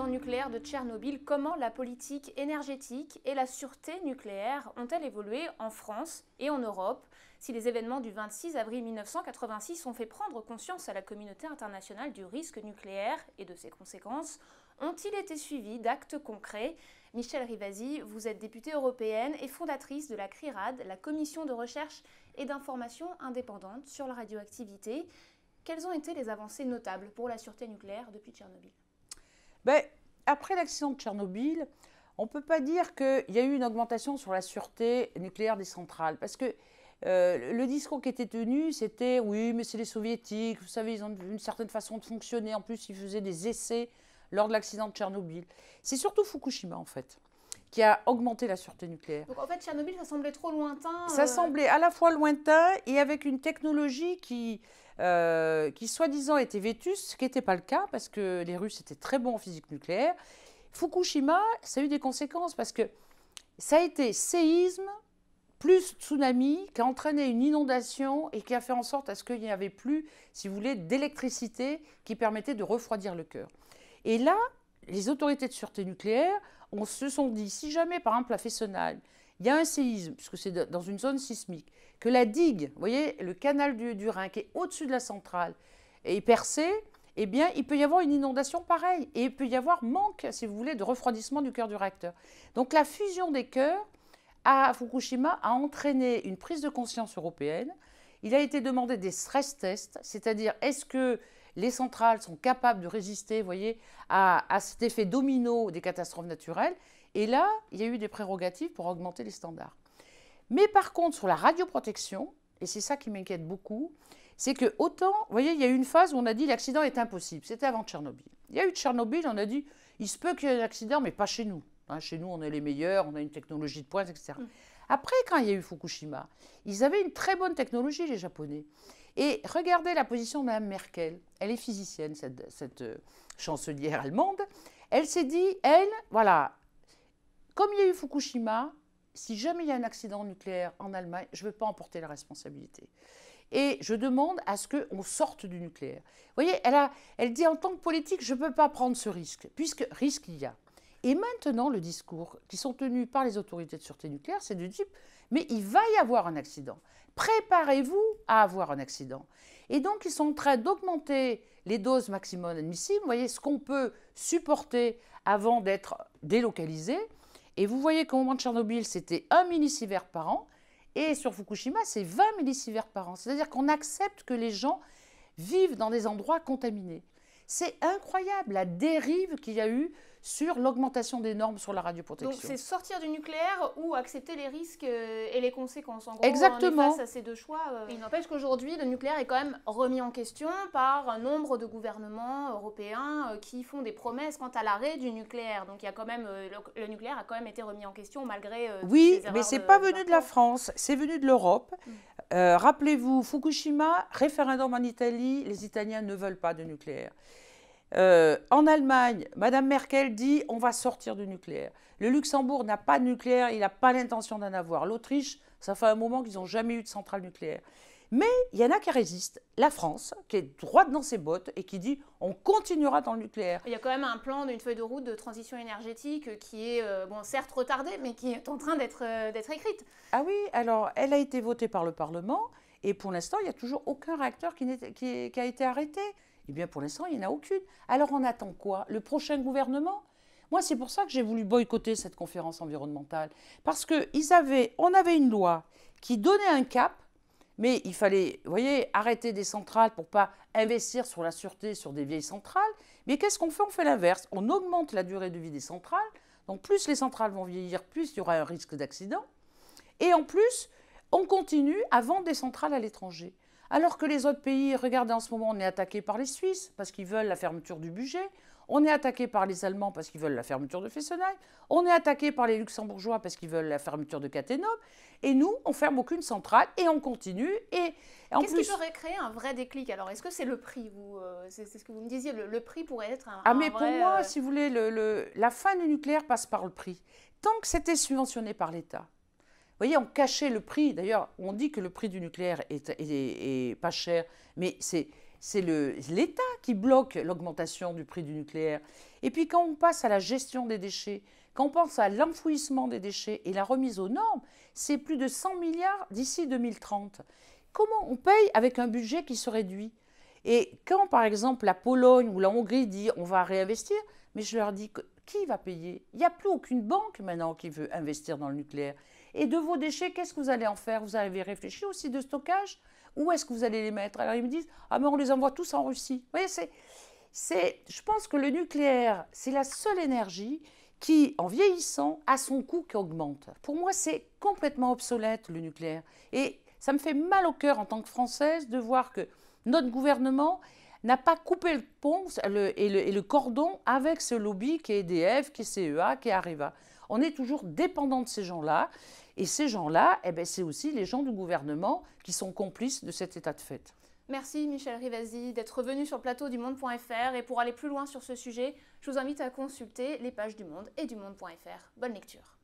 l'accident nucléaire de Tchernobyl, comment la politique énergétique et la sûreté nucléaire ont-elles évolué en France et en Europe? Si les événements du 26 avril 1986 ont fait prendre conscience à la communauté internationale du risque nucléaire et de ses conséquences, ont-ils été suivis d'actes concrets? Michèle Rivasi, vous êtes députée européenne et fondatrice de la CRIRAD, la commission de recherche et d'information indépendante sur la radioactivité. Quelles ont été les avancées notables pour la sûreté nucléaire depuis Tchernobyl? Après l'accident de Tchernobyl, on ne peut pas dire qu'il y a eu une augmentation sur la sûreté nucléaire des centrales. Parce que le discours qui était tenu, c'était « oui, mais c'est les soviétiques, vous savez, ils ont une certaine façon de fonctionner. En plus, ils faisaient des essais lors de l'accident de Tchernobyl. » C'est surtout Fukushima, en fait, qui a augmenté la sûreté nucléaire. Donc en fait, Tchernobyl, ça semblait trop lointain. Ça semblait à la fois lointain et avec une technologie qui soi-disant était vétuste, ce qui n'était pas le cas, parce que les Russes étaient très bons en physique nucléaire. Fukushima, ça a eu des conséquences, parce que ça a été séisme plus tsunami qui a entraîné une inondation et qui a fait en sorte à ce qu'il n'y avait plus, si vous voulez, d'électricité qui permettait de refroidir le cœur. Et là, les autorités de sûreté nucléaire se sont dit, si jamais, par exemple, à Fessenheim, il y a un séisme, puisque c'est dans une zone sismique, que la digue, vous voyez, le canal du Rhin, qui est au-dessus de la centrale, est percé, eh bien, il peut y avoir une inondation pareille. Et il peut y avoir manque, si vous voulez, de refroidissement du cœur du réacteur. Donc la fusion des cœurs à Fukushima a entraîné une prise de conscience européenne. Il a été demandé des stress tests, c'est-à-dire est-ce que les centrales sont capables de résister, vous voyez, à cet effet domino des catastrophes naturelles. Et là, il y a eu des prérogatives pour augmenter les standards. Mais par contre, sur la radioprotection, et c'est ça qui m'inquiète beaucoup, c'est que autant, vous voyez, il y a eu une phase où on a dit l'accident est impossible. C'était avant Tchernobyl. Il y a eu Tchernobyl, on a dit, il se peut qu'il y ait un accident, mais pas chez nous. Hein, chez nous, on est les meilleurs, on a une technologie de pointe, etc. Après, quand il y a eu Fukushima, ils avaient une très bonne technologie, les Japonais. Et regardez la position de Mme Merkel. Elle est physicienne, cette chancelière allemande. Elle s'est dit, elle, voilà, comme il y a eu Fukushima, si jamais il y a un accident nucléaire en Allemagne, je ne veux pas en porter la responsabilité. Et je demande à ce qu'on sorte du nucléaire. Vous voyez, elle dit en tant que politique, je ne peux pas prendre ce risque, puisque risque il y a. Et maintenant, le discours qui sont tenus par les autorités de sûreté nucléaire, c'est du type, mais il va y avoir un accident. Préparez-vous à avoir un accident. Et donc, ils sont en train d'augmenter les doses maximum admissibles. Vous voyez, ce qu'on peut supporter avant d'être délocalisé. Et vous voyez qu'au moment de Tchernobyl, c'était 1 millisievert par an. Et sur Fukushima, c'est 20 millisieverts par an. C'est-à-dire qu'on accepte que les gens vivent dans des endroits contaminés. C'est incroyable la dérive qu'il y a eu sur l'augmentation des normes sur la radioprotection. Donc c'est sortir du nucléaire ou accepter les risques et les conséquences. En gros, exactement. On est face à ces deux choix. Il n'empêche qu'aujourd'hui, le nucléaire est quand même remis en question par un nombre de gouvernements européens qui font des promesses quant à l'arrêt du nucléaire. Donc il y a quand même, le nucléaire a quand même été remis en question malgré oui, mais ce n'est pas venu de la France, c'est venu de l'Europe. Rappelez-vous, Fukushima, référendum en Italie, les Italiens ne veulent pas de nucléaire. En Allemagne, Mme Merkel dit on va sortir du nucléaire. Le Luxembourg n'a pas de nucléaire, il n'a pas l'intention d'en avoir. L'Autriche, ça fait un moment qu'ils n'ont jamais eu de centrale nucléaire. Mais il y en a qui résistent. La France, qui est droite dans ses bottes et qui dit on continuera dans le nucléaire. Il y a quand même un plan d'une feuille de route de transition énergétique qui est, bon, certes retardée, mais qui est en train d'être écrite. Ah oui, alors elle a été votée par le Parlement et pour l'instant, il n'y a toujours aucun réacteur qui a été arrêté. Eh bien, pour l'instant, il n'y en a aucune. Alors, on attend quoi? Le prochain gouvernement? Moi, c'est pour ça que j'ai voulu boycotter cette conférence environnementale. Parce qu'on avait une loi qui donnait un cap, mais il fallait, vous voyez, arrêter des centrales pour ne pas investir sur la sûreté sur des vieilles centrales. Mais qu'est-ce qu'on fait? On fait l'inverse. On augmente la durée de vie des centrales. Donc, plus les centrales vont vieillir, plus il y aura un risque d'accident. Et en plus, on continue à vendre des centrales à l'étranger. Alors que les autres pays, regardez en ce moment, on est attaqué par les Suisses parce qu'ils veulent la fermeture du budget. On est attaqué par les Allemands parce qu'ils veulent la fermeture de Fessenheim. On est attaqué par les Luxembourgeois parce qu'ils veulent la fermeture de Cattenom. Et nous, on ne ferme aucune centrale et on continue. Qu'est-ce qui pourrait créer un vrai déclic? Alors, est-ce que c'est le prix? C'est ce que vous me disiez, le prix pourrait être mais pour moi, si vous voulez, la fin du nucléaire passe par le prix. Tant que c'était subventionné par l'État, vous voyez, on cachait le prix. D'ailleurs, on dit que le prix du nucléaire est pas cher, mais c'est l'État qui bloque l'augmentation du prix du nucléaire. Et puis quand on passe à la gestion des déchets, quand on pense à l'enfouissement des déchets et la remise aux normes, c'est plus de 100 milliards d'ici 2030. Comment on paye avec un budget qui se réduit? Et quand, par exemple, la Pologne ou la Hongrie dit on va réinvestir, mais je leur dis qui va payer? Il n'y a plus aucune banque maintenant qui veut investir dans le nucléaire. Et de vos déchets, qu'est-ce que vous allez en faire? Vous avez réfléchi aussi de stockage? Où est-ce que vous allez les mettre? Alors ils me disent ah mais on les envoie tous en Russie. Vous voyez, je pense que le nucléaire, c'est la seule énergie qui, en vieillissant, a son coût qui augmente. Pour moi, c'est complètement obsolète le nucléaire. Et ça me fait mal au cœur en tant que Française de voir que notre gouvernement n'a pas coupé le pont et le cordon avec ce lobby qui est EDF, qui est CEA, qui est Areva. On est toujours dépendant de ces gens-là. Et ces gens-là, eh ben, c'est aussi les gens du gouvernement qui sont complices de cet état de fait. Merci Michel Rivasi d'être venu sur le plateau du Monde.fr. Et pour aller plus loin sur ce sujet, je vous invite à consulter les pages du Monde et du Monde.fr. Bonne lecture.